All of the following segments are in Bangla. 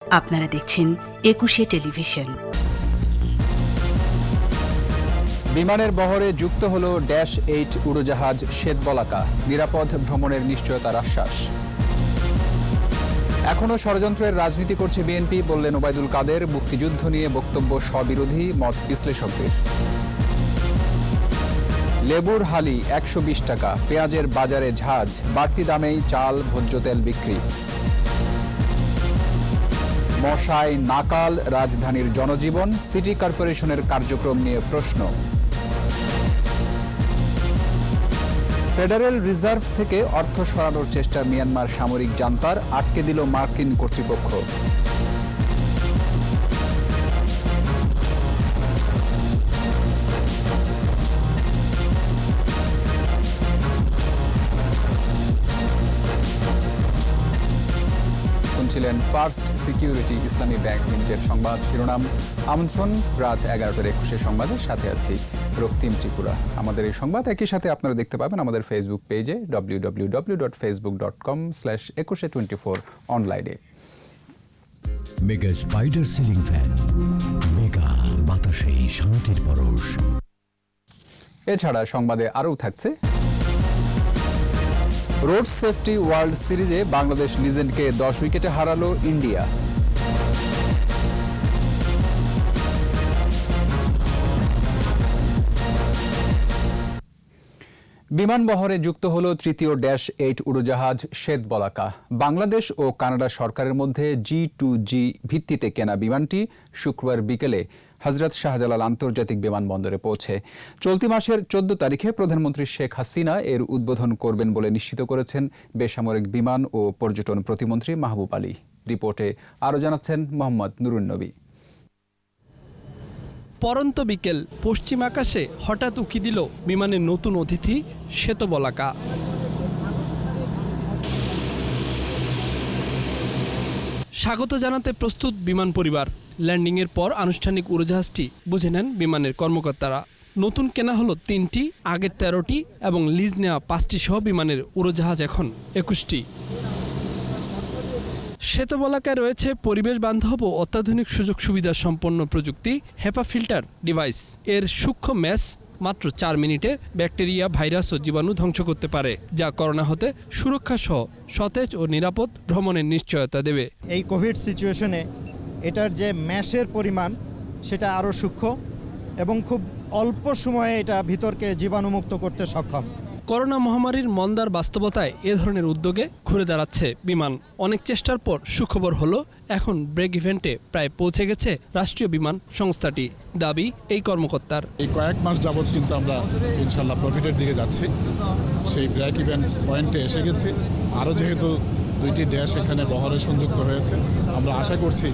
আপনারা দেখছেন একুশে টেলিভিশন। বিমানের বহরে যুক্ত হল -8 উড়োজাহাজ শ্বেতবলাকা, নিরাপদ ভ্রমণের নিশ্চয়তার আশ্বাস। এখনো ষড়যন্ত্রের রাজনীতি করছে বিএনপি, বললেন ওবায়দুল কাদের। মুক্তিযুদ্ধ নিয়ে বক্তব্য স্ববিরোধী, মত বিশ্লেষকদের। লেবুর হালি 120 টাকা, পেঁয়াজের বাজারে ঝাঁজ, বাড়তি দামেই চাল, ভোজ্য তেল বিক্রি। মশায় নাকাল রাজধানীর জনজীবন, সিটি কর্পোরেশনের কার্যক্রম নিয়ে প্রশ্ন। ফেডারেল রিজার্ভ থেকে অর্থ সরানোর চেষ্টা মিয়ানমার সামরিক জান্তার, আটকে দিল মার্কিন কর্তৃপক্ষ। শুনছিলেন ফার্স্ট সিকিউরিটি ইসলামী ব্যাংক লিমিটেড সংবাদ শিরোনাম। আমন্ত্রণ রাত 11টার 21 সংবাদের সাথে আছি রক্তিম ত্রিপুরা। আমাদের এই সংবাদ একই সাথে আপনারা দেখতে পাবেন আমাদের ফেসবুক পেজে www.facebook.com/2124 অনলাইনে। Mega spider ceiling fan, mega বাতাসে শান্তির পরশ। এছাড়া সংবাদে আরও থাকছে, রোড সেফটি ওয়ার্ল্ড সিরিজে বাংলাদেশ লিজেন্ডকে 10 উইকেটে হারালো ইন্ডিয়া। বিমানবহরে যুক্ত হল তৃতীয় -8 উড়োজাহাজ শ্বেতবলাকা। বাংলাদেশ ও কানাডা সরকারের মধ্যে G2G ভিত্তিতে কেনা বিমানটি শুক্রবার বিকেলে হযরত শাহজালাল আন্তর্জাতিক বিমানবন্দরে পৌঁছে। চলতি মাসের 14 তারিখে প্রধানমন্ত্রী শেখ হাসিনা এর উদ্বোধন করবেন বলে নিশ্চিত করেছেন বেসামরিক বিমান ও পর্যটন প্রতিমন্ত্রী মাহবুব আলী। রিপোর্টে আরও জানাচ্ছেন মোহাম্মদ নুরুন্নবী। পরন্ত বিকেল, পশ্চিম আকাশে হঠাৎ উকি দিল বিমানের নতুন অতিথি শ্বেতবলাকা। স্বাগত জানাতে প্রস্তুত বিমান পরিবার। ল্যান্ডিংয়ের পর আনুষ্ঠানিক উড়োজাহাজটি বুঝে নেন বিমানের কর্মকর্তারা। নতুন কেনা হলো 3টি, আগের 13টি এবং লিজ নেওয়া 5টি সহ বিমানের উড়োজাহাজ এখন 21টি। শ্বেতবলাকায় রয়েছে পরিবেশ বান্ধব ও অত্যাধুনিক সুযোগ সুবিধা সম্পন্ন প্রযুক্তি, হেপা ফিল্টার ডিভাইস। এর সূক্ষ্ম ম্যাচ মাত্র 4 মিনিটে ব্যাকটেরিয়া, ভাইরাস ও জীবাণু ধ্বংস করতে পারে, যা করোনা হতে সুরক্ষা সহ সতেজ ও নিরাপদ ভ্রমণের নিশ্চয়তা দেবে। এই কোভিড সিচুয়েশনে এটার যে ম্যাশের পরিমাণ সেটা আরও সূক্ষ্ম এবং খুব অল্প সময়ে এটা ভিতরকে জীবাণুমুক্ত করতে সক্ষম। করোনা মহামারীর মন্দার বাস্তবতায় এ ধরনের উদ্যোগে ঘুরে দাঁড়াচ্ছে বিমান। অনেক চেষ্টার পর সুখবর হলো, এখন ব্রেক ইভেন্টে প্রায় পৌঁছে গেছে রাষ্ট্রীয় বিমান সংস্থাটি, দাবি এই কর্মকর্তার। এই কয়েক মাস যাবৎ কিন্তু আমরা ইনশাল্লাহ প্রফিটের দিকে যাচ্ছি, সেই ব্রেক ইভেন্ট পয়েন্টে এসে গেছি। আরও যেহেতু 2টি ড্যাশ এখানে বহরে সংযুক্ত হয়েছে, আমরা আশা করছি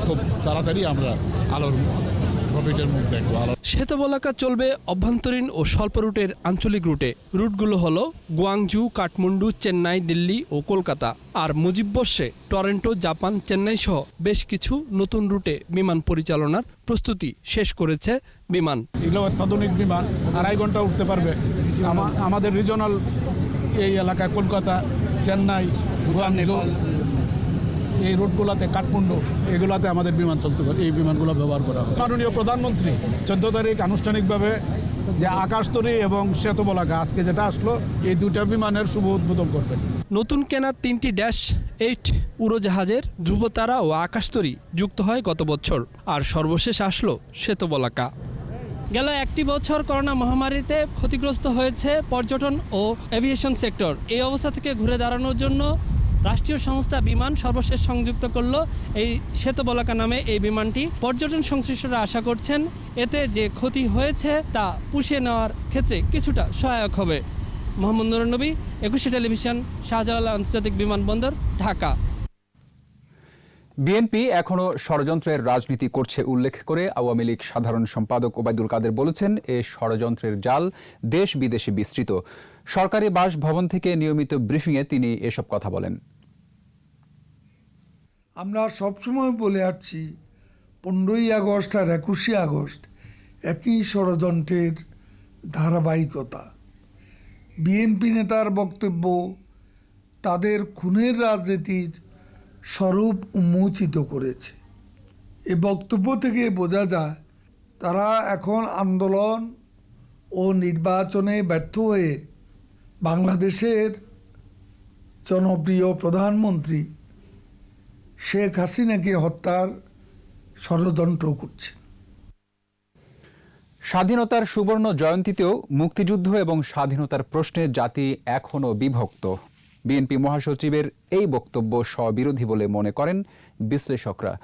খুব তাড়াতাড়ি আমরা আলোর প্রফিটের মুখ দেখব। শ্বেতবলাকা চলবে অভ্যন্তরীণ ও স্বল্প রুটের আঞ্চলিক রুটে। রুটগুলো হলো গুয়াংজু, কাঠমান্ডু, চেন্নাই, দিল্লি ও কলকাতা। আর মুজিববর্ষে টরন্টো, জাপান, চেন্নাই সহ বেশ কিছু নতুন রুটে বিমান পরিচালনার প্রস্তুতি শেষ করেছে বিমান। এগুলো অত্যাধুনিক বিমান, 2.5 ঘন্টা উঠতে পারবে। আমাদের রিজনাল এই এলাকায় কলকাতা, চেন্নাই, গুয়াংজু এই রুটগুলোতে, কাঠমান্ডু এগুলোতে আমাদের বিমান চলতে পারে। এই বিমানগুলো ব্যবহার করা হয়। মাননীয় প্রধানমন্ত্রী 14 তারিখ আনুষ্ঠানিকভাবে যে আকাশতরী এবং শ্বেতবলাকা আজকে যেটা আসলো, এই 2টা বিমানের শুভ উদ্বোধন করবেন। নতুন কেনা 3টি -8 উড়োজাহাজের ধ্রুবতারা ও আকাশতরী যুক্ত হয় গত বছর, আর সর্বশেষ আসলো শ্বেতবলাকা। গেল 1টি বছর করোনা মহামারীতে ক্ষতিগ্রস্ত হয়েছে পর্যটন ও এভিয়েশন সেক্টর। এই অবস্থা থেকে ঘুরে দাঁড়ানোর জন্য রাষ্ট্রীয় সংস্থা বিমান সর্বশেষ সংযুক্ত করলো এই শ্বেতবলাকা নামে এই বিমানটি। পর্যটন সংশ্লিষ্টরা আশা করছেন এতে যে ক্ষতি হয়েছে তা পুষিয়ে নেওয়ার ক্ষেত্রে কিছুটা সহায়ক হবে। মোহাম্মদ নুরুন্নবী, একুশে টেলিভিশন, শাহজালাল আন্তর্জাতিক বিমানবন্দর, ঢাকা। বিএনপি এখনো ষড়যন্ত্রের রাজনীতি করছে উল্লেখ করে আওয়ামী লীগ সাধারণ সম্পাদক ওবায়দুল কাদের বলেছেন, এই ষড়যন্ত্রের জাল দেশ বিদেশে বিস্তৃত। সরকারি বাসভবন থেকে নিয়মিত ব্রিফিংয়ে তিনি এসব কথা বলেন। আমরা সবসময় বলে আসছি 15ই আগস্ট আর 21শে আগস্ট একই ষড়যন্ত্রের ধারাবাহিকতা। বিএনপি নেতার বক্তব্য তাদের খুনের রাজনীতির স্বরূপ উন্মোচিত করেছে। এ বক্তব্য থেকে বোঝা যায় তারা এখন আন্দোলন ও নির্বাচনে ব্যর্থ হয়ে বাংলাদেশের জনপ্রিয় প্রধানমন্ত্রী শেখ হাসিনাকে হত্যার ষড়যন্ত্র করছে। স্বাধীনতার সুবর্ণ জয়ন্তীতেও মুক্তিযুদ্ধ এবং স্বাধীনতার প্রশ্নে জাতি এখনও বিভক্ত। বিএনপি মহাসচিবের এই বক্তব্য স্ববিরোধী বলে মনে করেন বিশ্লেষকরা।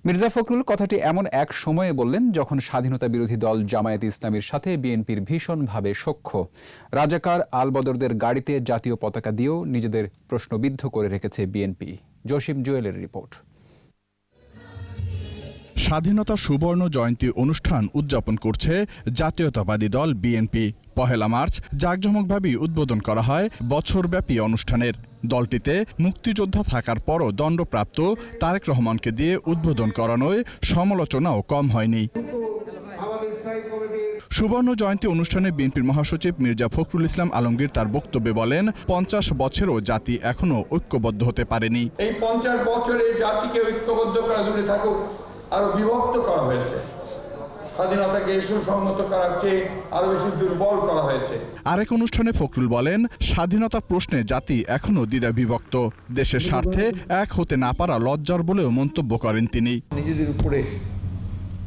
মির্জা ফখরুল কথাটি এমন এক সময়ে বললেন যখন স্বাধীনতা বিরোধী দল জামায়াতে ইসলামীর সাথে বিএনপির ভীষণভাবে সখ্য। রাজাকার আলবদরদের গাড়িতে জাতীয় পতাকা দিয়েও নিজেদের প্রশ্নবিদ্ধ করে রেখেছে বিএনপি। জসিম জুয়েলের রিপোর্ট। স্বাধীনতা সুবর্ণ জয়ন্তী অনুষ্ঠান উদযাপন করছে জাতীয়তাবাদী দল বিএনপি। ১ মার্চ জাঁকজমকভাবে উদ্বোধন করা হয় বছরব্যাপী অনুষ্ঠানের। দলটিতে মুক্তিযোদ্ধা থাকার পরও দণ্ডপ্রাপ্ত তারেক রহমানকে দিয়ে উদ্বোধন করানোয় সমালোচনাও কম হয়নি। সুবর্ণ জয়ন্তী অনুষ্ঠানে বিএনপির মহাসচিব মির্জা ফখরুল ইসলাম আলমগীর তার বক্তব্যে বলেন, ৫০ বছরও জাতি এখনো ঐক্যবদ্ধ হতে পারেনি। এই ৫০ বছরে জাতিকে ঐক্যবদ্ধ করা দূরে থাকুক, আরো বিভক্ত করা হয়েছে। স্বাধীনতাকে সুসংহত করার চেয়ে আরো বেশি দুর্বল করা হয়েছে। আরেক অনুষ্ঠানে ফখরুল বলেন, স্বাধীনতার প্রশ্নে জাতি এখনো দ্বিধা বিভক্ত। দেশের স্বার্থে এক হতে না পারা লজ্জার বলেও মন্তব্য করেন তিনি। নিজেদের উপরে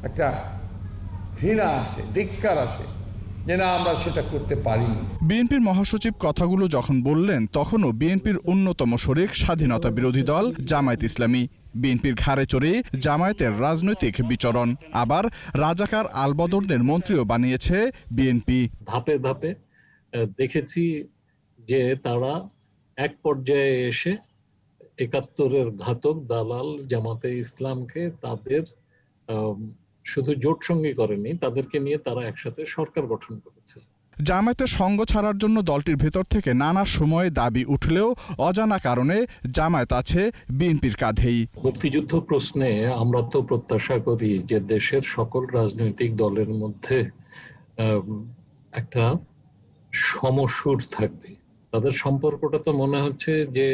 একটা ঘৃণা আসে, ধিক্কার আসে যে না আমরা সেটা করতে পারিনি। বিএনপির মহাসচিব কথাগুলো যখন বললেন তখনও বিএনপির অন্যতম শরিক স্বাধীনতা বিরোধী দল জামায়াত ইসলামী। বিএনপির ঘাড়ে চড়ে জামায়াতের রাজনৈতিক বিচরণ। আবার রাজাকার আলবদরদের মন্ত্রীও বানিয়েছে বিএনপি। ধাপে ধাপে দেখেছি যে তারা এক পর্যায়ে এসে ৭১-এর ঘাতক দালাল জামাতে ইসলামকে তাদের শুধু জোট সঙ্গী করেনি, তাদেরকে নিয়ে তারা একসাথে সরকার গঠন করেছে। জামায়াতের সঙ্গ ছাড়ার জন্য দলটির ভেতর থেকে নানা সময়ে দাবি উঠলেও অজানা কারণে জামায়াত আছে বিএনপির কাঁধেই। মুক্তিযুদ্ধ প্রশ্নে আমরা তো প্রত্যাশা করি যে দেশের সকল রাজনৈতিক দলের মধ্যে একটা সমসুর থাকবে। তাদের সম্পর্কটা তো মনে হচ্ছে যে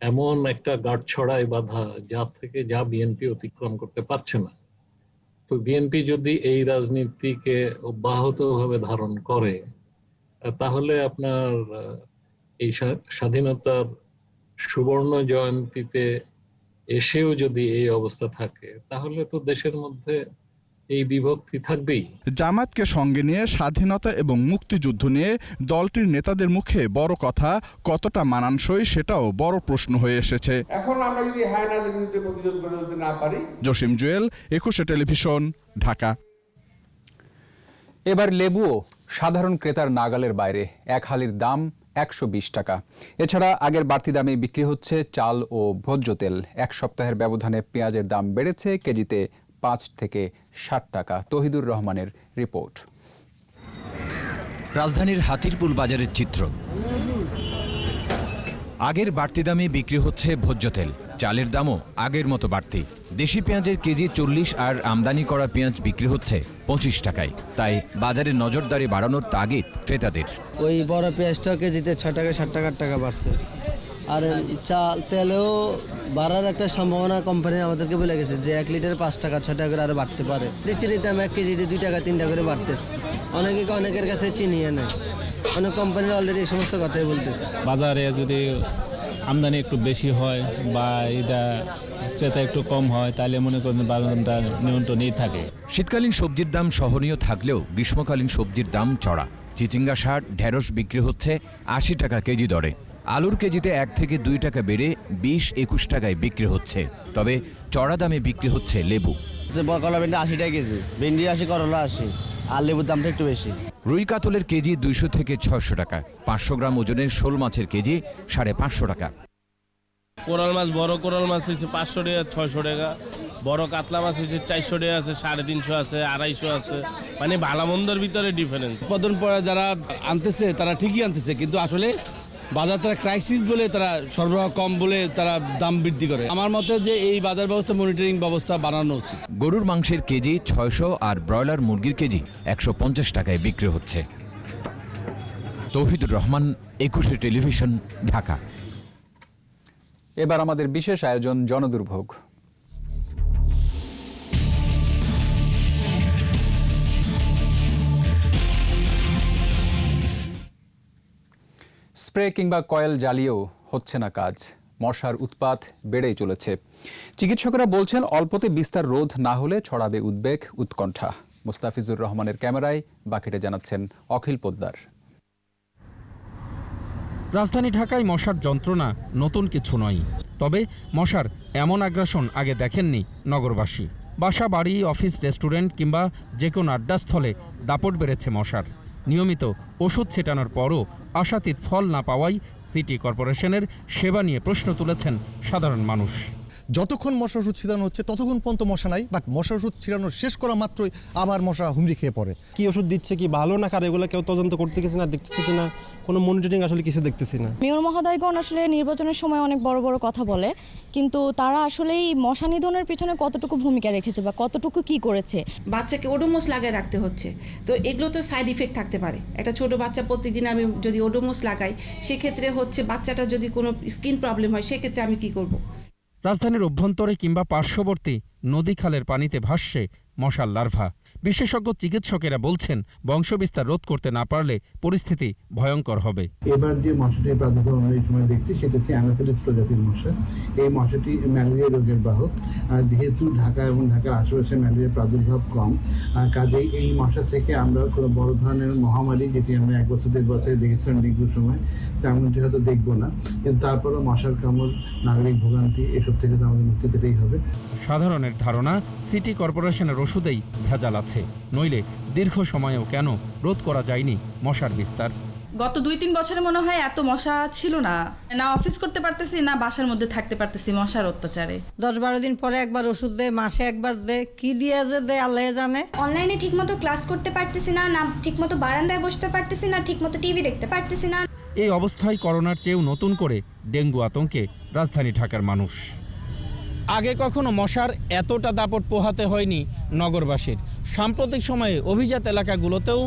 এমন একটা গাঁটছড়ায় বাঁধা যা থেকে যা বিএনপি অতিক্রম করতে পারছে না। তো বিএনপি যদি এই রাজনীতিকে অব্যাহতভাবে ধারণ করে তাহলে আপনার এই স্বাধীনতার সুবর্ণ জয়ন্তীতে এসেও যদি এই অবস্থা থাকে তাহলে তো দেশের মধ্যে এই বিভক্তি থাকবেই। জামায়াতকে সঙ্গে নিয়ে স্বাধীনতা এবং মুক্তিযুদ্ধ নিয়ে দলটির নেতাদের মুখে বড় কথা কতটা মানানসই সেটাও বড় প্রশ্ন হয়ে এসেছে। এখন আমরা যদি হায়নাদের বিরুদ্ধে প্রতিরোধ গড়ে তুলতে না পারি। জসিম জুয়েল, ২১শে টেলিভিশন, ঢাকা। এবার লেবুও সাধারণ ক্রেতার নাগালের বাইরে। এক হালির দাম ১২০ টাকা। এছাড়া আগের বাড়তি দামে বিক্রি হচ্ছে চাল ও ভোজ্য তেল। এক সপ্তাহের ব্যবধানে পেঁয়াজের দাম বেড়েছে কেজিতে ৫ থেকে ৬০ টাকা। তহিদুর রহমানের রিপোর্ট। রাজধানীর হাতিরপুল বাজারের চিত্র। আগের বাড়তি দামে বিক্রি হচ্ছে ভোজ্য তেল। চালের দামও আগের মতো বাড়তি। দেশি পেঁয়াজের কেজি ৪০ আর আমদানি করা পেঁয়াজ বিক্রি হচ্ছে ২৫ টাকায়। তাই বাজারে নজরদারি বাড়ানোর তাগিদ ক্রেতাদের। ওই বড় পেঁয়াজটা কেজিতে ৬ টাকা ৬০ টাকা বাড়ছে। আর চাল তেলেও বাড়ার একটা সম্ভাবনা কোম্পানি আমাদেরকে বলে গেছে যে ১ লিটার ৫ টাকা ৬ টাকা করে আরো বাড়তে পারে। ডিসির দাম ১ কেজিতে ২ টাকা ৩ টাকা করে বাড়তেছে। অনেকের কাছে চিনিয়ে নেয়। অনেক কোম্পানির অলরেডি এই সমস্ত কথাই বলতেছে। বাজারে যদি আমদানি একটু বেশি হয় বা এটা ক্রেতা একটু কম হয় তাহলে মনে করেন বাজারটা নিয়ন্ত্রণেই থাকে। শীতকালীন সবজির দাম সহনীয় থাকলেও গ্রীষ্মকালীন সবজির দাম চড়া। চিচিঙ্গা ৬০, ঢেঁড়স বিক্রি হচ্ছে ৮০ টাকা কেজি দরে। আলুর কেজিতে ১ থেকে ২ টাকা বেড়ে ২০-২১ টাকায় বিক্রি হচ্ছে। তবে চড়া দামে বিক্রি হচ্ছে লেবু। কলা ভেন্ডি ৮০ টাকা কেজি, ভেন্ডি ৮০, করলা ৮০, আর লেবুর দামটা একটু বেশি। রুই কাতলের কেজি ২০০ থেকে ৬০০ টাকা। ৫০০ গ্রাম ওজনের শোল মাছের কেজি ৫৫০ টাকা। কোরাল মাছ, বড় কোরাল মাছ হচ্ছে ৫০০ টাকা ৬০০ টাকা। বড় কাতলা মাছ হচ্ছে ৪০০ টাকা আছে, ৩৫০ আছে, ২৫০ আছে। মানে ভালো মন্দর ভিতরে ডিফারেন্স। উৎপাদন পরে যারা আনতেছে তারা ঠিকই আনতেছে, কিন্তু আসলে বাজার তারা ক্রাইসিস বলে তারা সরবরাহ কম বলে তারা দাম বৃদ্ধি করে। আমার মতে যে এই বাজার ব্যবস্থা মনিটরিং ব্যবস্থা বানানো উচিত। গরুর মাংসের কেজি ৬০০ আর ব্রয়লার মুরগির কেজি ১৫০ টাকায় বিক্রি হচ্ছে। তৌহিদুর রহমান, ২১শে টেলিভিশন, ঢাকা। এবার আমাদের বিশেষ আয়োজন জনদুর্ভোগ। স্প্রে কিংবা কয়েল জ্বালিয়েও হচ্ছে না কাজ, মশার উৎপাত বেড়েই চলেছে। চিকিৎসকেরা বলছেন অল্পতে বিস্তার রোধ না হলে ছড়াবে উদ্বেগ, উৎকণ্ঠা। মুস্তাফিজুর রহমানের ক্যামেরায় বাকিটা জানাচ্ছেন অখিল পোদ্দার। রাজধানী ঢাকায় মশার যন্ত্রণা নতুন কিছু নয়, তবে মশার এমন আগ্রাসন আগে দেখেননি নগরবাসী। বাসা, বাড়ি, অফিস, রেস্টুরেন্ট কিংবা যে কোনো আড্ডাস্থলে দাপট বেড়েছে মশার। নিয়মিত ওষুধ ছেটানোর পরও আশাতীত ফল না পাওয়ায় সিটি কর্পোরেশনের সেবা নিয়ে প্রশ্ন তুলেছেন সাধারণ মানুষ। যতক্ষণ মশা ওষুধ ছিটানো হচ্ছে ততক্ষণ পর্যন্ত মশা নাই, বাট মশা ওষুধ ছিটানো শেষ করা মাত্রই আবার মশা হুমড়ি খেয়ে পড়ে। কি ওষুধ দিচ্ছে, কি ভালো না খারাপ, এগুলো কেউ তদন্ত করতে গেছে না, দেখতেছি কিনা কোনো মনিটরিং আসলে কিছু দেখতেছি না। মেয়র মহোদয়গণ আসলে নির্বাচনের সময় অনেক বড় বড় কথা বলে, কিন্তু তারা আসলে এই মশা নিধনের পিছনে কতটুকু ভূমিকা রেখেছে বা কতটুকু কি করেছে। বাচ্চাকে ওডোমোস লাগায় রাখতে হচ্ছে, তো এগুলো তো সাইড ইফেক্ট থাকতে পারে। একটা ছোট বাচ্চা প্রতিদিন আমি যদি ওডোমোস লাগাই, সেক্ষেত্রে হচ্ছে বাচ্চাটা যদি কোনো স্কিন প্রবলেম হয়, সেক্ষেত্রে আমি কি করব। রাজধানীর অভ্যন্তরে কিংবা পার্শ্ববর্তী নদী খালের পানিতে ভাসছে মশার লার্ভা। বিশেষজ্ঞ চিকিৎসকেরা বলছেন বংশবিস্তার রোধ করতে না পারলে পরিস্থিতি ভয়ঙ্কর হবে। এবার যে মশাটির প্রাদুর্ভাব আমরা এই সময় দেখছি সেটা হচ্ছে অ্যানাফিলিস প্রজাতির মশা। এই মশাটি ম্যালেরিয়া রোগের বাহক। যেহেতু ঢাকা এবং ঢাকার আশেপাশে ম্যালেরিয়ার প্রাদুর্ভাব কম, কাজেই এই মশা থেকে আমরা কোনো বড় ধরনের মহামারী, যেটি আমরা 1 বছর 1.5 বছরে দেখেছিলাম ডেঙ্গুর সময়, তেমনটি হয়তো দেখবো না, কিন্তু তারপরও মশার কামড়, নাগরিক ভোগান্তি, এসব থেকে তো আমাদের মুক্তি পেতেই হবে। সাধারণের ধারণা সিটি কর্পোরেশনের ওষুধেই ভেজাল আছে, নইলে দীর্ঘ সময়েও কেন রোধ করা যায়নি মশার বিস্তার। গত 2-3 বছরে মনে হয় এত মশা ছিল না, না অফিস করতে পারতেছি না বাসার মধ্যে থাকতে পারতেছি মশার অত্যাচারে। 10-12 দিন পরে একবার ওষুধ দেয়, মাসে একবার দেয়, কি দিয়ে যে দেয় আল্লাহ জানে। অনলাইনে ঠিকমতো ক্লাস করতে পারতেছি না, না ঠিকমতো বারান্দায় বসতে পারতেছি না, ঠিকমতো টিভি দেখতে পারতেছি না। এই অবস্থায় করোনার চেয়েও নতুন করে ডেঙ্গু আতঙ্কে রাজধানী ঢাকার মানুষ। আগে কখনো মশার এতটা দাপট পোহাতে হয়নি নগরবাসীর। সাম্প্রতিক সময়ে অভিজাত এলাকাগুলোতেও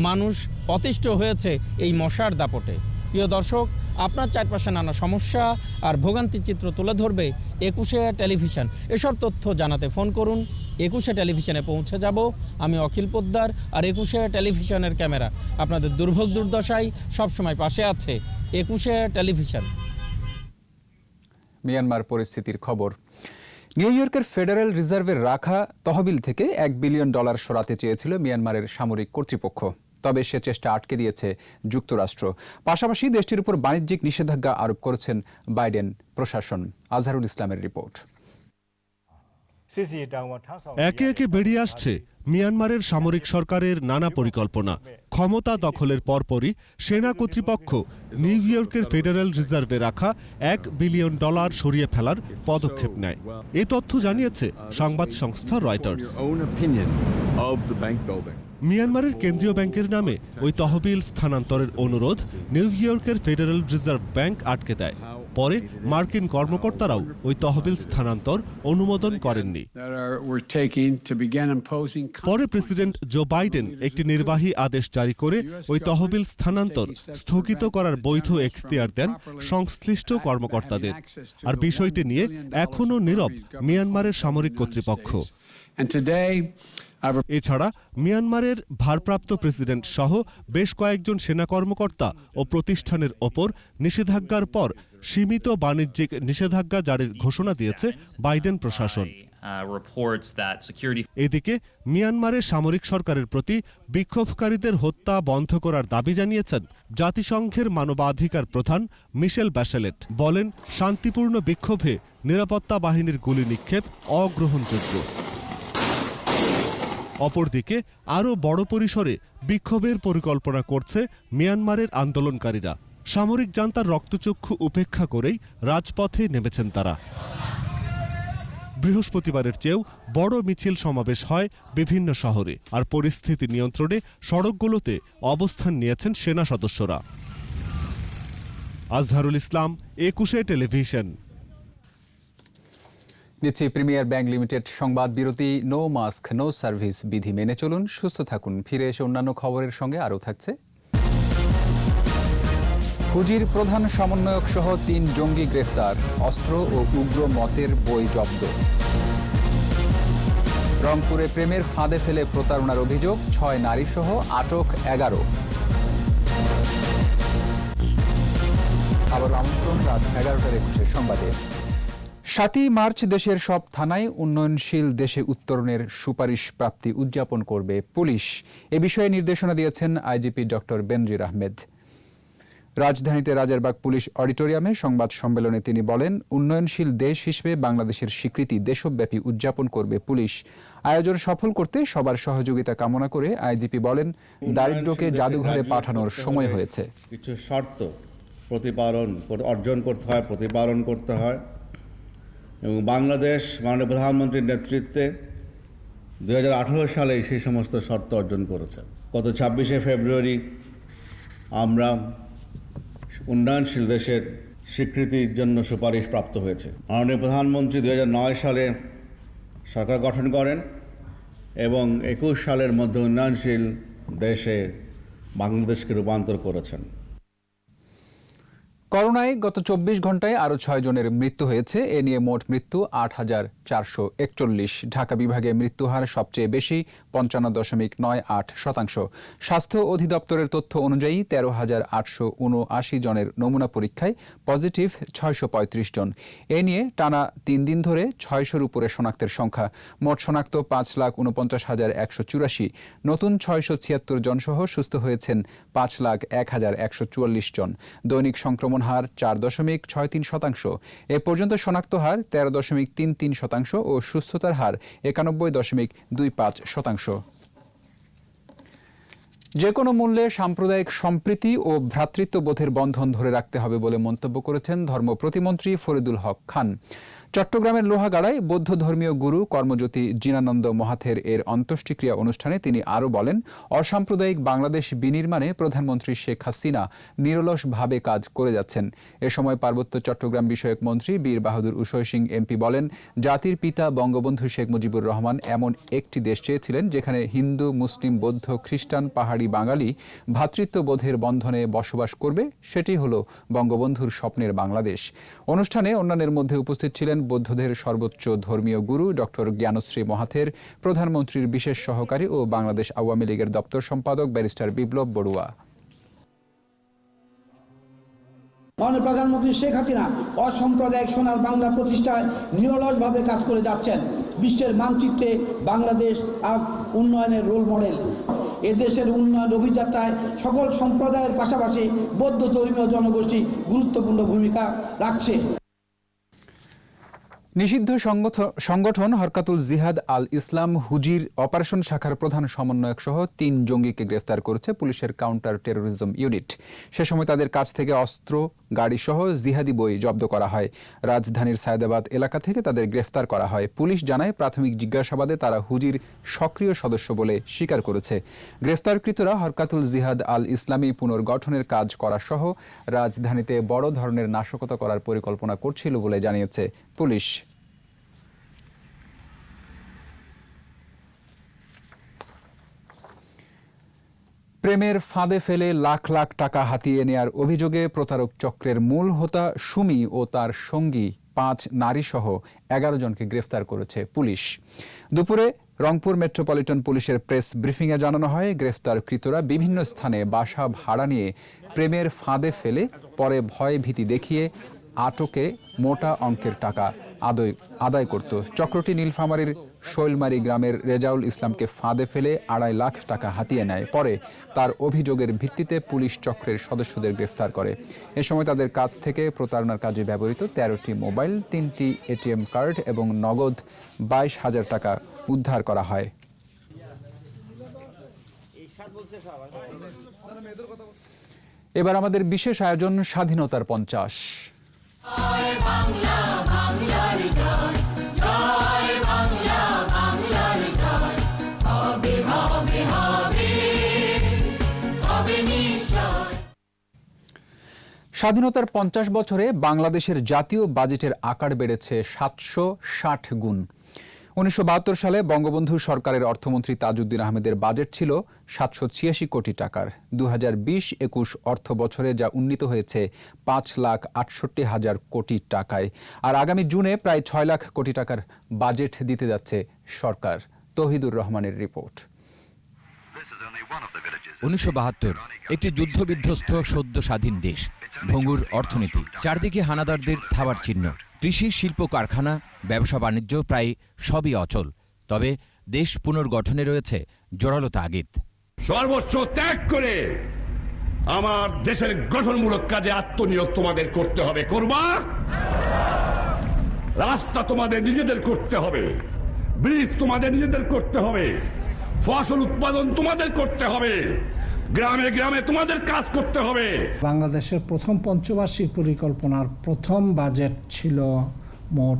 মানুষ অতিষ্ঠ হয়েছে এই মশার দাপটে। প্রিয় দর্শক, আপনার চারপাশে নানা সমস্যা আর ভোগান্তির চিত্র তুলে ধরবে 21শে টেলিভিশন। এসব তথ্য জানাতে ফোন করুন। 21শে টেলিভিশনে পৌঁছে যাব আমি অখিল পোদ্দার, আর 21শে টেলিভিশনের ক্যামেরা আপনাদের দুর্ভোগ দুর্দশায় সবসময় পাশে আছে। 21শে টেলিভিশন। মিয়ানমার পরিস্থিতির খবর। নিউ ইয়র্কের ফেডারেল রিজার্ভের রাখা তহবিল থেকে $1 বিলিয়ন সরাতে চেয়েছিল মিয়ানমারের সামরিক কর্তৃপক্ষ, তবে সে চেষ্টা আটকে দিয়েছে যুক্তরাষ্ট্র। পাশাপাশি দেশটির উপর বাণিজ্যিক নিষেধাজ্ঞা আরোপ করেছেন বাইডেন প্রশাসন। আজহারুল ইসলামের রিপোর্ট। একে একে বেরিয়ে আসছে মিয়ানমারের সামরিক সরকারের নানা পরিকল্পনা। ক্ষমতা দখলের পরপরই সেনা কর্তৃপক্ষ নিউ ইয়র্কের ফেডারেল রিজার্ভে রাখা $1 বিলিয়ন সরিয়ে ফেলার পদক্ষেপ নেয়। এ তথ্য জানিয়েছে সংবাদ সংস্থা রয়টার্স। মিয়ানমারের কেন্দ্রীয় ব্যাংকের নামে ওই তহবিল স্থানান্তরের অনুরোধ নিউ ইয়র্কের ফেডারেল রিজার্ভ ব্যাংক আটকে দেয়। পরে মার্কিন কর্মকর্তারাও ওই তহবিল স্থানান্তর অনুমোদন করেননি। পরে প্রেসিডেন্ট জো বাইডেন একটি নির্বাহী আদেশ জারি করে ওই তহবিল স্থানান্তর স্থগিত করার বৈধ এখতিয়ার দেন সংশ্লিষ্ট কর্মকর্তাদের। আর বিষয়টি নিয়ে এখনও নীরব মিয়ানমারের সামরিক কর্তৃপক্ষ। এছাড়া মিয়ানমারের ভারপ্রাপ্ত প্রেসিডেন্ট সহ বেশ কয়েকজন সেনা কর্মকর্তা ও প্রতিষ্ঠানের ওপর নিষেধাজ্ঞার পর সীমিত বাণিজ্যিক নিষেধাজ্ঞা জারির ঘোষণা দিয়েছে বাইডেন প্রশাসন। এদিকে মিয়ানমারের সামরিক সরকারের প্রতি বিক্ষোভকারীদের হত্যা বন্ধ করার দাবি জানিয়েছেন জাতিসংঘের মানবাধিকার প্রধান মিশেল ব্যাশেলেট। বলেন, শান্তিপূর্ণ বিক্ষোভে নিরাপত্তা বাহিনীর গুলি নিক্ষেপ অগ্রহণযোগ্য। অপরদিকে আরও বড় পরিসরে বিক্ষোভের পরিকল্পনা করছে মিয়ানমারের আন্দোলনকারীরা। সামরিক জান্তার রক্তচক্ষু উপেক্ষা করেই রাজপথে নেমেছেন তারা। বৃহস্পতিবারের চেয়েও বড় মিছিল সমাবেশ হয় বিভিন্ন শহরে, আর পরিস্থিতি নিয়ন্ত্রণে সড়কগুলোতে অবস্থান নিয়েছেন সেনা সদস্যরা। আজহারুল ইসলাম, 21শে টেলিভিশন। নিচ্ছি প্রিমিয়ার ব্যাংক লিমিটেড সংবাদ বিরতি। নো মাস্ক নো সার্ভিস বিধি মেনে চলুন, সুস্থ থাকুন। ফিরে এসে অন্যান্য খবরের সঙ্গে আরও থাকছে। হুজির প্রধান সমন্বয়ক সহ ৩ জঙ্গি গ্রেফতার, অস্ত্র ও উগ্র মতের বই জব্দ। রংপুরে প্রেমের ফাঁদে ফেলে প্রতারণার অভিযোগ, ৬ নারী সহ আটক ১১। আবার আমন্ত্রণ রাত 11:21 সংবাদে। ৭ই মার্চ দেশের সব থানায় উন্নয়নশীল দেশে উত্তরণের সুপারিশ প্রাপ্তি উদযাপন করবে পুলিশ। এ বিষয়ে নির্দেশনা দিয়েছেন আইজিপি ডক্টর বেনজির আহমেদ। রাজধানীতে রাজারবাগ পুলিশ অডিটোরিয়ামে সংবাদ সম্মেলনে তিনি বলেন, উন্নয়নশীল দেশ হিসেবে বাংলাদেশের স্বীকৃতি দেশব্যাপী উদযাপন করবে পুলিশ। আয়োজন সফল করতে সবার সহযোগিতা কামনা করে আইজিপি বলেন, দারিদ্র্যকে জাদুঘরে পাঠানোর সময় হয়েছে। কিছু শর্ত অর্জন করতে হয়, প্রতিপালন করতে হয় এবং বাংলাদেশ মাননীয় প্রধানমন্ত্রীর নেতৃত্বে 2018 সালে সেই সমস্ত শর্ত অর্জন করেছে। গত 26শে ফেব্রুয়ারি আমরা উন্নয়নশীল দেশের স্বীকৃতির জন্য সুপারিশ প্রাপ্ত হয়েছে। মাননীয় প্রধানমন্ত্রী 2009 সালে সরকার গঠন করেন এবং 21 সালের মধ্যে উন্নয়নশীল দেশে বাংলাদেশকে রূপান্তর করেছেন। করোনায় গত 24 ঘন্টায় আরও 6 জনের মৃত্যু হয়েছে। এ নিয়ে মোট মৃত্যু ৮,৪৪১। ঢাকা বিভাগে মৃত্যুহার সবচেয়ে বেশি, ৫৫.৯৮%। স্বাস্থ্য অধিদপ্তরের তথ্য অনুযায়ী ১৩,৮৭৯ জনের নমুনা পরীক্ষায় পজিটিভ ৬৩৫ জন। এ নিয়ে টানা 3 দিন ধরে ৬০০-র উপরে শনাক্তের সংখ্যা। মোট শনাক্ত ৫,৪৯,১৮৪। নতুন ৬৭৬ জন সহ সুস্থ হয়েছেন ৫,০১,১৪৪ জন। দৈনিক সংক্রমণ হার ৪.৬৩%। এ পর্যন্ত শনাক্ত হার ১৩.৩৩% ও সুস্থতার হার ৯১.২৫%। যে কোনো মূল্যে সাম্প্রদায়িক সম্প্রীতি ও ভ্রাতৃত্ববোধের বন্ধন ধরে রাখতে হবে বলে মন্তব্য করেছেন ধর্ম প্রতিমন্ত্রী ফরিদুল হক খান। চট্টগ্রামের লোহাগাড়ায় বৌদ্ধ ধর্মীয় গুরু কর্মজ্যোতি জিনানন্দ মহাথের এর অন্ত্যেষ্টিক্রিয়া অনুষ্ঠানে তিনি আরও বলেন, অসাম্প্রদায়িক বাংলাদেশ বিনির্মাণে প্রধানমন্ত্রী শেখ হাসিনা নিরলসভাবে কাজ করে যাচ্ছেন। এ সময় পার্বত্য চট্টগ্রাম বিষয়ক মন্ত্রী বীর বাহাদুর উসয় সিং এমপি বলেন, জাতির পিতা বঙ্গবন্ধু শেখ মুজিবুর রহমান এমন একটি দেশ চেয়েছিলেন যেখানে হিন্দু, মুসলিম, বৌদ্ধ, খ্রিস্টান, পাহাড়ি, বাঙালি ভ্রাতৃত্ববোধের বন্ধনে বসবাস করবে। সেটি হলো বঙ্গবন্ধুর স্বপ্নের বাংলাদেশ। অনুষ্ঠানে অন্যান্যের মধ্যে উপস্থিত ছিলেন বৌদ্ধদের সর্বোচ্চ ধর্মীয় গুরু ডক্টর জ্ঞানশ্রী মহাথের, প্রধানমন্ত্রীর বিশেষ সহকারী ও বাংলাদেশ আওয়ামী লীগের দপ্তর সম্পাদক ব্যারিস্টার বিপ্লব বড়ুয়া। মাননীয় প্রধানমন্ত্রী শেখ হাসিনা অসাম্প্রদায়িক সোনার বাংলা প্রতিষ্ঠায় নিরলসভাবে কাজ করে যাচ্ছেন। বিশ্বের মানচিত্রে বাংলাদেশ আজ উন্নয়নের রোল মডেল। এদেশের উন্নয়ন অভিযাত্রায় সকল সম্প্রদায়ের পাশাপাশি বৌদ্ধ ধর্মীয় জনগোষ্ঠী গুরুত্বপূর্ণ ভূমিকা রাখছে। নিষিদ্ধ সংগঠন হরকাতুল জিহাদ আল ইসলাম হুজির অপারেশন শাখার প্রধান সমন্বয়ক সহ ৩ জঙ্গিকে গ্রেফতার করেছে পুলিশের কাউন্টার টেরোরিজম ইউনিট। সে সময় তাদের কাছ থেকে অস্ত্র, গাড়ি সহ জিহাদি বই জব্দ করা হয়। রাজধানীর সায়েদাবাদ এলাকা থেকে তাদের গ্রেফতার করা হয়। পুলিশ জানায়, প্রাথমিক জিজ্ঞাসাবাদে তারা হুজির সক্রিয় সদস্য বলে স্বীকার করেছে। গ্রেফতারকৃতরা হরকাতুল জিহাদ আল ইসলামী পুনর্গঠনের কাজ করা সহ রাজধানীতে বড় ধরনের নাশকতা করার পরিকল্পনা করছিল বলে জানিয়েছে পুলিশ। প্রেমের ফাঁদে ফেলে লাখ লাখ টাকা হাতিয়ে নেয়ার অভিযোগে প্রতারক চক্রের মূল হোতা সুমি ও তার সঙ্গী 5 নারী সহ 11 জনকে গ্রেফতার করেছে পুলিশ। দুপুরে রংপুর মেট্রোপলিটন পুলিশের প্রেস ব্রিফিংয়ে জানানো হয়, গ্রেফতারকৃতরা বিভিন্ন স্থানে বাসা ভাড়া নিয়ে প্রেমের ফাঁদে ফেলে পরে ভয় ভীতি দেখিয়ে আটকে মোটা অঙ্কের টাকা আদায় করত। চক্রটি নীলফামারীর শৈলমারি গ্রামের রেজাউল ইসলামকে ফাঁদে ফেলে 2.5 লাখ টাকা হাতিয়ে নেয়। পরে তার অভিযোগের ভিত্তিতে পুলিশ চক্রের সদস্যদের গ্রেফতার করে। এ সময় তাদের কাছ থেকে প্রতারণার কাজে ব্যবহৃত 13টি মোবাইল, 3টি এটিএম কার্ড এবং নগদ 22,000 টাকা উদ্ধার করা হয়। এবার আমাদের বিশেষ আয়োজন স্বাধীনতার 50। স্বাধীনতার 50 বছরে বাংলাদেশের জাতীয় বাজেটের আকার বেড়েছে 760 গুণ। 1972 সালে বঙ্গবন্ধু সরকারের অর্থমন্ত্রী তাজউদ্দিন আহমেদের বাজেট ছিল 786 কোটি টাকার। 2020-21 অর্থ বছরে যা উন্নীত হয়েছে 5,68,000 কোটি টাকায়। আর আগামী জুনে প্রায় 6 লাখ কোটি টাকার বাজেট দিতে যাচ্ছে সরকার। তৌহিদুর রহমানের রিপোর্ট। 1972 একটি যুদ্ধবিধ্বস্ত সদ্য স্বাধীন দেশ, ভঙ্গুর অর্থনীতি, চারদিকে হানাদারদের থাবার চিহ্ন, কৃষি, শিল্প, কারখানা, ব্যবসা বাণিজ্য প্রায় সবই অচল। তবে দেশ পুনর্গঠনে রয়েছে জোরালো তাগিদ। সর্বস্ব ত্যাগ করে আমার দেশের গঠনমূলক কাজে আত্মনিয়োগ তোমাদের করতে হবে। করবা? রাস্তা তোমাদের নিজেদের করতে হবে, ব্রিজ তোমাদের নিজেদের করতে হবে, ফসল উৎপাদন তোমাদের করতে হবে, গ্রামে গ্রামে তোমাদের কাজ করতে হবে। বাংলাদেশের প্রথম পঞ্চবার্ষিক পরিকল্পনার প্রথম বাজেট ছিল মোট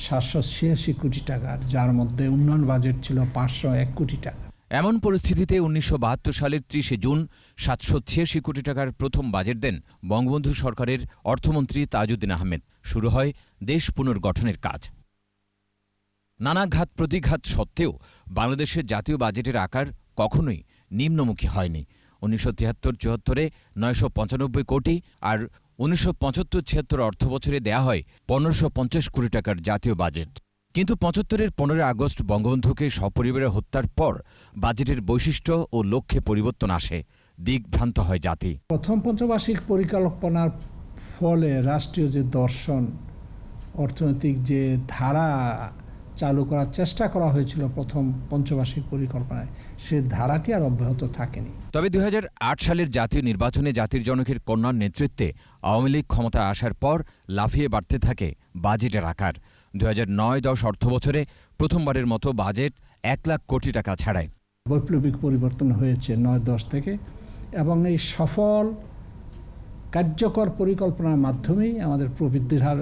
786 কোটি টাকার, যার মধ্যে উন্নয়ন বাজেট ছিল 501 কোটি টাকা। এমন পরিস্থিতিতে 1972 সালের 30 জুন 786 কোটি টাকার প্রথম বাজেট দেন বঙ্গবন্ধু সরকারের অর্থমন্ত্রী তাজউদ্দিন আহমেদ। শুরু হয় দেশ পুনর্গঠনের কাজ। নানা ঘাত প্রতিঘাত সত্ত্বেও বাংলাদেশের জাতীয় বাজেটের আকার কখনোই নিম্নমুখী হয়নি। 1973-74-এ 995 কোটি আর 1975-76 অর্থবছরে দেয়া হয় 1550 কোটি টাকার জাতীয় বাজেট। কিন্তু 75-এর 15 আগস্ট বঙ্গবন্ধুকে সপরিবারে হত্যার পর বাজেটের বৈশিষ্ট্য ও লক্ষ্যে পরিবর্তন আসে, দিকভ্রান্ত হয় জাতি। প্রথম পঞ্চবার্ষিক পরিকল্পনার ফলে রাষ্ট্রীয় যে দর্শন, অর্থনৈতিক যে ধারা চালু করার চেষ্টা করা হয়েছিল প্রথম পঞ্চবার্ষিক পরিকল্পনায়, সে ধারাটি আর অব্যাহত থাকেনি। তবে 2008 সালের জাতীয় নির্বাচনে জাতির জনকের কন্যার নেতৃত্বে আওয়ামী লীগ ক্ষমতায় আসার পর লাফিয়ে বাড়তে থাকে বাজেটের আকার। 2009-10 অর্থবছরে প্রথমবারের মতো বাজেট 1 লাখ কোটি টাকা ছাড়ায়। বৈপ্লবিক পরিবর্তন হয়েছে 9-10 থেকে, এবং এই সফল কার্যকর পরিকল্পনার মাধ্যমেই আমাদের প্রবৃদ্ধির হার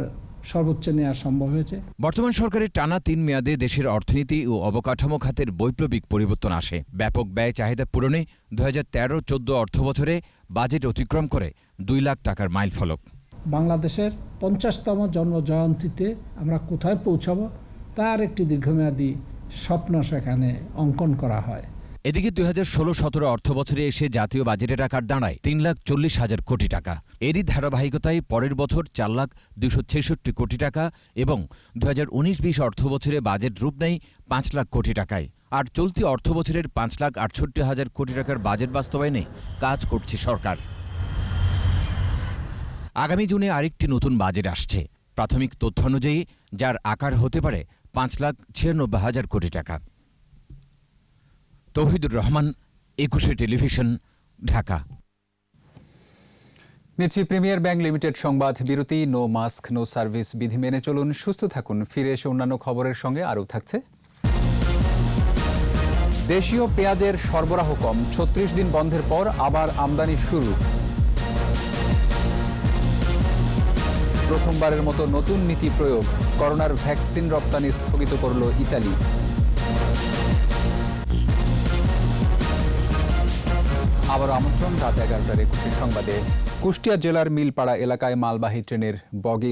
সর্বোচ্চ নেওয়া সম্ভব হয়েছে। বর্তমান সরকারের টানা 3 মেয়াদে দেশের অর্থনীতি ও অবকাঠামো খাতের বৈপ্লবিক পরিবর্তন আসে। ব্যাপক ব্যয় চাহিদা পূরণে 2013-14 অর্থবছরে বাজেট অতিক্রম করে 2 লাখ টাকার মাইলফলক। বাংলাদেশের 50তম জন্মজয়ন্তীতে আমরা কোথায় পৌঁছাব তার একটি দীর্ঘমেয়াদী স্বপ্ন সেখানে অঙ্কন করা হয়। এদিকে 2016-17 অর্থবছরে এসে জাতীয় বাজেটের আকার দাঁড়ায় 3,40,000 কোটি টাকা। এরই ধারাবাহিকতায় পরের বছর 4,266 কোটি টাকা এবং 2019-20 অর্থবছরে বাজেট রূপ নেয় 5 লাখ কোটি টাকায়। আর চলতি অর্থবছরের 5,68,000 কোটি টাকার বাজেট বাস্তবায়নে কাজ করছে সরকার। আগামী জুনে আরেকটি নতুন বাজেট আসছে, প্রাথমিক তথ্য অনুযায়ী যার আকার হতে পারে 5,96,000 কোটি টাকা। তৌহিদুর রহমান, 21 টেলিভিশন, ঢাকা। নিচ্ছি প্রিমিয়ার ব্যাংক লিমিটেড সংবাদ বিরতি। নো মাস্ক নো সার্ভিস বিধি মেনে চলুন, সুস্থ থাকুন। ফিরে এসে অন্যান্য খবরের সঙ্গে আরও থাকছে। দেশীয় পেঁয়াজের সরবরাহ কম, 36 দিন বন্ধের পর আবার আমদানি শুরু। প্রথমবারের মতো নতুন নীতি প্রয়োগ, করোনার ভ্যাকসিন রপ্তানি স্থগিত করল ইতালি। আবার আমন্ত্রণ রাত 11টার 21 সংবাদে। কুষ্টিয়া জেলার মিলপাড়া এলাকায় মালবাহী ট্রেনের বগি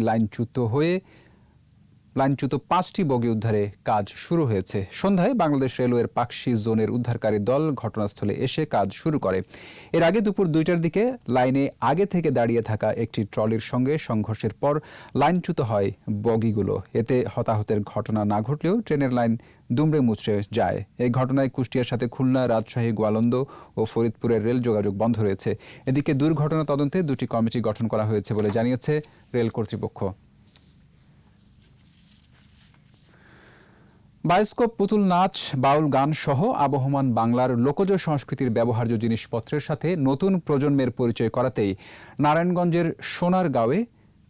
লাইনচ্যুত 5টি বগি উদ্ধারে কাজ শুরু হয়েছে। সন্ধ্যায় বাংলাদেশ রেলওয়ের পাকশি জোনের উদ্ধারকারী দল ঘটনাস্থলে এসে কাজ শুরু করে। এর আগে দুপুর 2টার দিকে লাইনে আগে থেকে দাঁড়িয়ে থাকা একটি ট্রলির সঙ্গে সংঘর্ষের পর লাইনচ্যুত হয় বগিগুলো। এতে হতাহতের ঘটনা না ঘটলেও ট্রেনের লাইন দুমড়ে মুচড়ে যায়। এই ঘটনায় কুষ্টিয়ার সাথে খুলনা, রাজশাহী, গোয়ালন্দ ও ফরিদপুরের রেল যোগাযোগ বন্ধ রয়েছে। এদিকে দুর্ঘটনা তদন্তে 2টি কমিটি গঠন করা হয়েছে বলে জানিয়েছে রেল কর্তৃপক্ষ। বায়োস্কোপ, পুতুল নাচ, বাউল গান সহ আবহমান বাংলার লোকজ সংস্কৃতির ব্যবহার্য জিনিসপত্রের সাথে নতুন প্রজন্মের পরিচয় করাতেই নারায়ণগঞ্জের সোনারগাঁওয়ে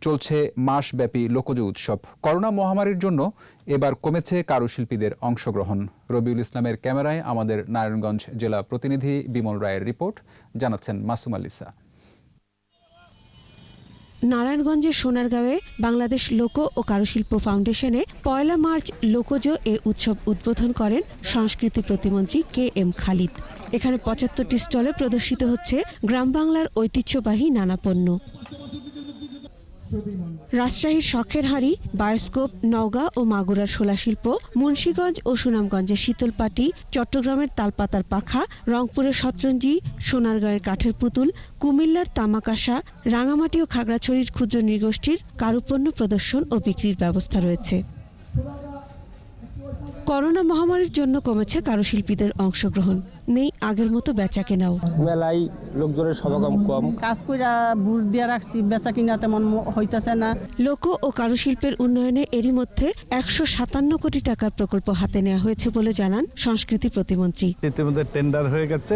চলছে মাসব্যাপী লোকজ উৎসব। করোনা মহামারীর জন্য এবার কমেছে কারুশিল্পীদের অংশগ্রহণ। রবিউল ইসলামের ক্যামেরায় আমাদের নারায়ণগঞ্জ জেলা প্রতিনিধি বিমল রায়ের রিপোর্ট, জানাচ্ছেন মাসুম আলিসা। নারায়ণগঞ্জের সোনারগাঁওয়ে বাংলাদেশ লোক ও কারুশিল্প ফাউন্ডেশনে 1 মার্চ লোকজ এ উৎসব উদ্বোধন করেন সংস্কৃতি প্রতিমন্ত্রী KM খালিদ। এখানে 75টি স্টলে প্রদর্শিত হচ্ছে গ্রাম বাংলার ঐতিহ্যবাহী নানা পণ্য। রাজশাহীর শখের হাড়ি, বায়োস্কোপ, নওগাঁ ও মাগুরার শোলা শিল্প, মুন্সিগঞ্জ ও সুনামগঞ্জের শীতলপাটি, চট্টগ্রামের তালপাতার পাখা, রংপুরের শতরঞ্জি, সোনারগাঁয়ের কাঠের পুতুল, কুমিল্লার তামাকাশা, রাঙামাটি ও খাগড়াছড়ির ক্ষুদ্র নৃগোষ্ঠীর কারুপণ্য প্রদর্শন ও বিক্রির ব্যবস্থা রয়েছে। করোনা মহামারীর জন্য কমেছে কারুশিল্পীদের অংশগ্রহণ, নেই আগের মতো বেচাকেনাও। মেলায় লোকজনের সমাগম কম, কাজ কইরা বুট দিয়ে রাখছি, বেচা কিনা তেমন হইতেছে না। লোক ও কারুশিল্পের উন্নয়নে এরই মধ্যে 157 কোটি টাকার প্রকল্প হাতে নেওয়া হয়েছে বলে জানান সংস্কৃতি প্রতিমন্ত্রী। ইতিমধ্যে টেন্ডার হয়ে গেছে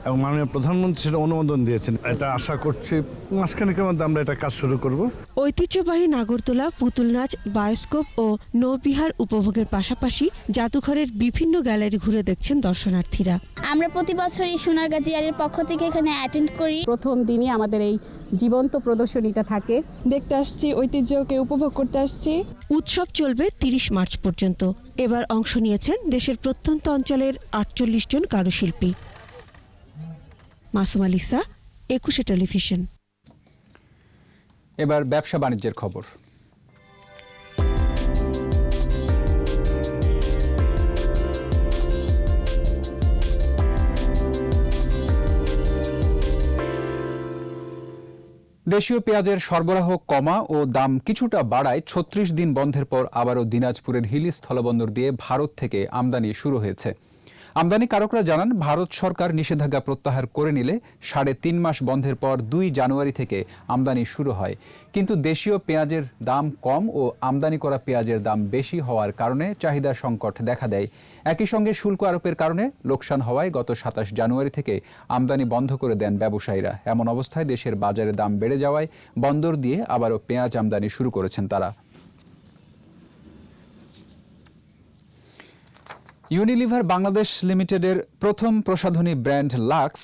এবং মাননীয় প্রধানমন্ত্রী সেটা অনুমোদন দিয়েছেন। এটা আশা করছি মাসখানেকের মধ্যে আমরা এটা কাজ শুরু করব। ঐতিহ্যবাহী নাগরদোলা, পুতুল নাচ, বায়োস্কোপ ও নৌবিহার উপভোগের পাশাপাশি জাদুঘরের বিভিন্ন গ্যালারি ঘুরে দেখছেন দর্শনার্থীরা। আমরা প্রতি বছরই সোনারগাঁ জিআরের পক্ষ থেকে এখানে অ্যাটেন্ড করি। প্রথম দিনই আমাদের এই জীবন্ত প্রদর্শনীটা থাকে, দেখতে আসছি, ঐতিহ্যকে উপভোগ করতে আসছি। উৎসব চলবে 30 মার্চ পর্যন্ত। এবার অংশ নিয়েছেন দেশের প্রত্যন্ত অঞ্চলের 48 জন কারুশিল্পী। মাসুমা লিসা, 21 টেলিভিশন। এবার ব্যবসা বাণিজ্যের খবর। দেশীয় পেঁয়াজের সরবরাহ কমা ও দাম কিছুটা বাড়ায় 36 দিন বন্ধের পর আবারও দিনাজপুরের হিলি স্থলবন্দর দিয়ে ভারত থেকে আমদানি শুরু হয়েছে। আমদানিকারকরা জানান, ভারত সরকার নিষেধাজ্ঞা প্রত্যাহার করে নিলে 3.5 মাস বন্ধের পর 2 জানুয়ারি থেকে আমদানি শুরু হয়। কিন্তু দেশীয় পেঁয়াজের দাম কম ও আমদানি করা পেঁয়াজের দাম বেশি হওয়ার কারণে চাহিদা সংকট দেখা দেয়। একই সঙ্গে শুল্ক আরোপের কারণে লোকসান হওয়ায় গত 27 জানুয়ারি থেকে আমদানি বন্ধ করে দেন ব্যবসায়ীরা। এমন অবস্থায় দেশের বাজারে দাম বেড়ে যাওয়ায় বন্দর দিয়ে আবারও পেঁয়াজ আমদানি শুরু করেছেন তারা। ইউনিলিভার বাংলাদেশ লিমিটেডের প্রথম প্রসাধনী brand Lux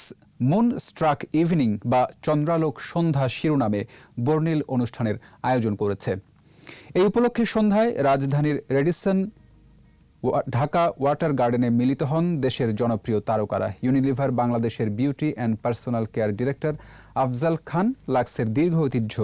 moon struck evening বা চন্দ্রালোক সন্ধ্যা শিরোনামে বর্ণিল অনুষ্ঠানের আয়োজন করেছে। এই উপলক্ষে সন্ধ্যায় রাজধানীর রেডিসন ঢাকা ওয়াটার গার্ডেনে মিলিত হন দেশের জনপ্রিয় তারকারা। ইউনিলিভার বাংলাদেশের beauty and personal care director Afzal Khan লাক্সের দীর্ঘ ঐতিহ্য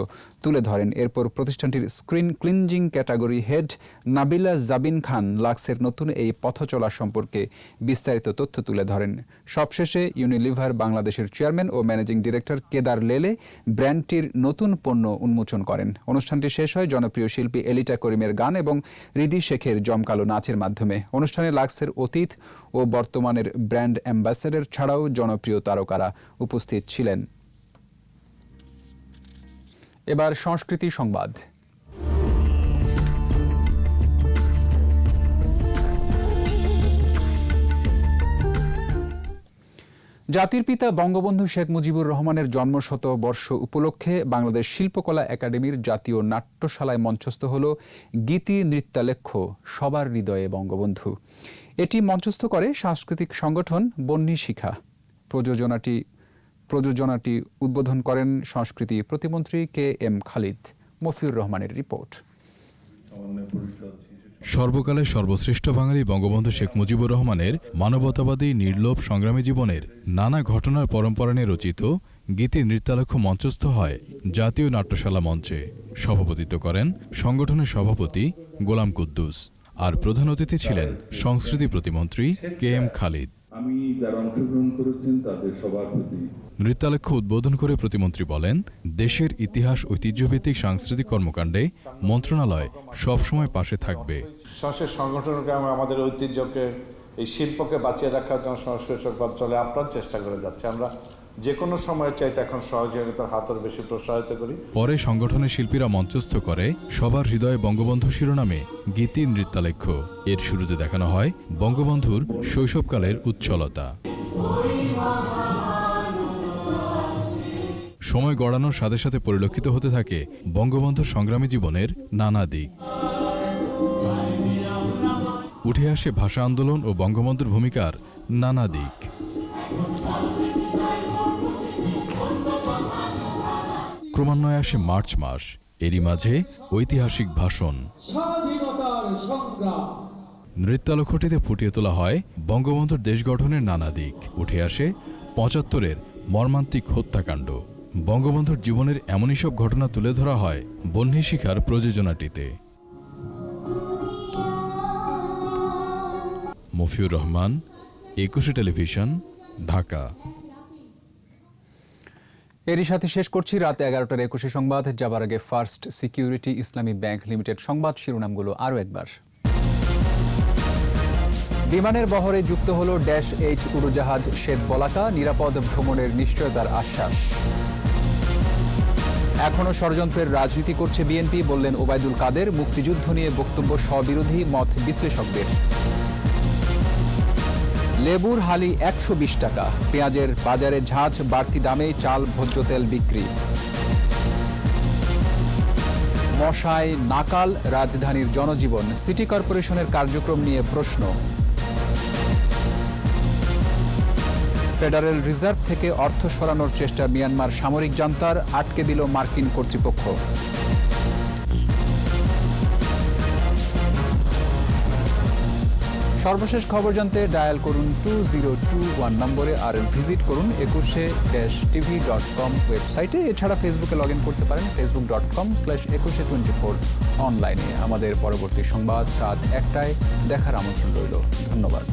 তুলে ধরেন। এরপর প্রতিষ্ঠানটির skin cleansing category head Nabila Jabin Khan লাক্সের নতুন এই পথচলা সম্পর্কে বিস্তারিত তথ্য তুলে ধরেন। সবশেষে ইউনিলিভার বাংলাদেশের চেয়ারম্যান ও ম্যানেজিং ডিরেক্টর কেদার লেলে ব্র্যান্ডটির নতুন পণ্য উন্মোচন করেন। অনুষ্ঠানটি শেষ হয় জনপ্রিয় শিল্পী এলিটা করিমের গান এবং রিদি শেখের জমকালো নাচের মাধ্যমে। অনুষ্ঠানে লাক্সের অতীত ও বর্তমানের ব্র্যান্ড অ্যাম্বাসেডর ছাড়াও জনপ্রিয় তারকারা উপস্থিত ছিলেন। এবার সংস্কৃতি সংবাদ। জাতির পিতা বঙ্গবন্ধু শেখ মুজিবুর রহমানের জন্মশতবর্ষ উপলক্ষে বাংলাদেশ শিল্পকলা একাডেমির জাতীয় নাট্যশালায় মঞ্চস্থ হল গীতি নৃত্যালেখ্য সবার হৃদয়ে বঙ্গবন্ধু। এটি মঞ্চস্থ করে সাংস্কৃতিক সংগঠন বন্যী শিখা। প্রযোজনাটি উদ্বোধন করেন সংস্কৃতি প্রতিমন্ত্রী KM খালিদ। মফিউর রহমানের রিপোর্ট। সর্বকালের সর্বশ্রেষ্ঠ বাঙালি বঙ্গবন্ধু শেখ মুজিবুর রহমানের মানবতাবাদী নির্লোভ সংগ্রামী জীবনের নানা ঘটনার পরম্পরা নিয়ে রচিত গীতি নৃত্যালেখ্য মঞ্চস্থ হয় জাতীয় নাট্যশালা মঞ্চে। সভাপতিত্ব করেন সংগঠনের সভাপতি গোলাম কুদ্দুস, আর প্রধান অতিথি ছিলেন সংস্কৃতি প্রতিমন্ত্রী KM খালিদ। আমি যারা অংশগ্রহণ করেছেন তাদের সবার প্রতি নৃত্যালেখ্য উদ্বোধন করে প্রতিমন্ত্রী বলেন, দেশের ইতিহাস ঐতিহ্যভিত্তিক সাংস্কৃতিক কর্মকাণ্ডে মন্ত্রণালয় সবসময় পাশে থাকবে। সংস্কৃতি সংগঠনকে আমাদের ঐতিহ্যকে, এই শিল্পকে বাঁচিয়ে রাখার জন্য সংস্কৃতি চলে আপ্রাণ চেষ্টা করে যাচ্ছে। আমরা যে কোনো সময়ের চাইতে এখন সহযোগিতার হাতের বেশি প্রসারিত করি। পরে সংগঠনের শিল্পীরা মঞ্চস্থ করে সবার হৃদয়ে বঙ্গবন্ধু শিরোনামে গীতি নৃত্যালেখ্য। এর শুরুতে দেখানো হয় বঙ্গবন্ধুর শৈশবকালের উচ্ছলতা। সময় গড়ানোর সাথে সাথে পরিলক্ষিত হতে থাকে বঙ্গবন্ধুর সংগ্রামী জীবনের নানা দিক। উঠে আসে ভাষা আন্দোলন ও বঙ্গবন্ধুর ভূমিকার নানা দিক। ক্রমান্বয়ে আসে মার্চ মাস, এরই মাঝে ঐতিহাসিক ভাষণ। নৃত্যালেখ্যটিতে ফুটিয়ে তোলা হয় বঙ্গবন্ধুর দেশ গঠনের নানা দিক। উঠে আসে ৭৫-এর মর্মান্তিক হত্যাকাণ্ড। বঙ্গবন্ধুর জীবনের এমনই সব ঘটনা তুলে ধরা হয় বহ্নি শিখার প্রযোজনাটিতে। মফিউর রহমান, একুশে টেলিভিশন, ঢাকা। এরই সাথে শেষ করছি রাত 11টার 21 সংবাদ। যাবার আগে ফার্স্ট সিকিউরিটি ইসলামী ব্যাংক লিমিটেড সংবাদ শিরোনামগুলো আরও একবার। বিমানের বহরে যুক্ত হলো -8 উড়োজাহাজ শ্বেত বলাকা, নিরাপদ ভ্রমণের নিশ্চয়তার আশ্বাস। এখনো ষড়যন্ত্রের রাজনীতি করছে বিএনপি, বললেন ওবায়দুল কাদের। মুক্তিযুদ্ধ নিয়ে বক্তব্য স্ববিরোধী মত বিশ্লেষকদের। লেবুর হালি 120 টাকা, পেঁয়াজের বাজারে ঝাঁঝ, বাড়তি দামে চাল ভোজ্য তেল বিক্রি। মশায় নাকাল রাজধানীর জনজীবন, সিটি কর্পোরেশনের কার্যক্রম নিয়ে প্রশ্ন। ফেডারেল রিজার্ভ থেকে অর্থ সরানোর চেষ্টা মিয়ানমার সামরিক জান্তার, আটকে দিল মার্কিন কর্তৃপক্ষ। সর্বশেষ খবর জানতে ডায়াল করুন 2021 নম্বরে আর ভিজিট করুন ekushe-tv.com ওয়েবসাইটে। এছাড়া ফেসবুকে লগ ইন করতে পারেন facebook.com/ekushe24 অনলাইনে। আমাদের পরবর্তী সংবাদ রাত 1টায় দেখার আমন্ত্রণ রইল। ধন্যবাদ।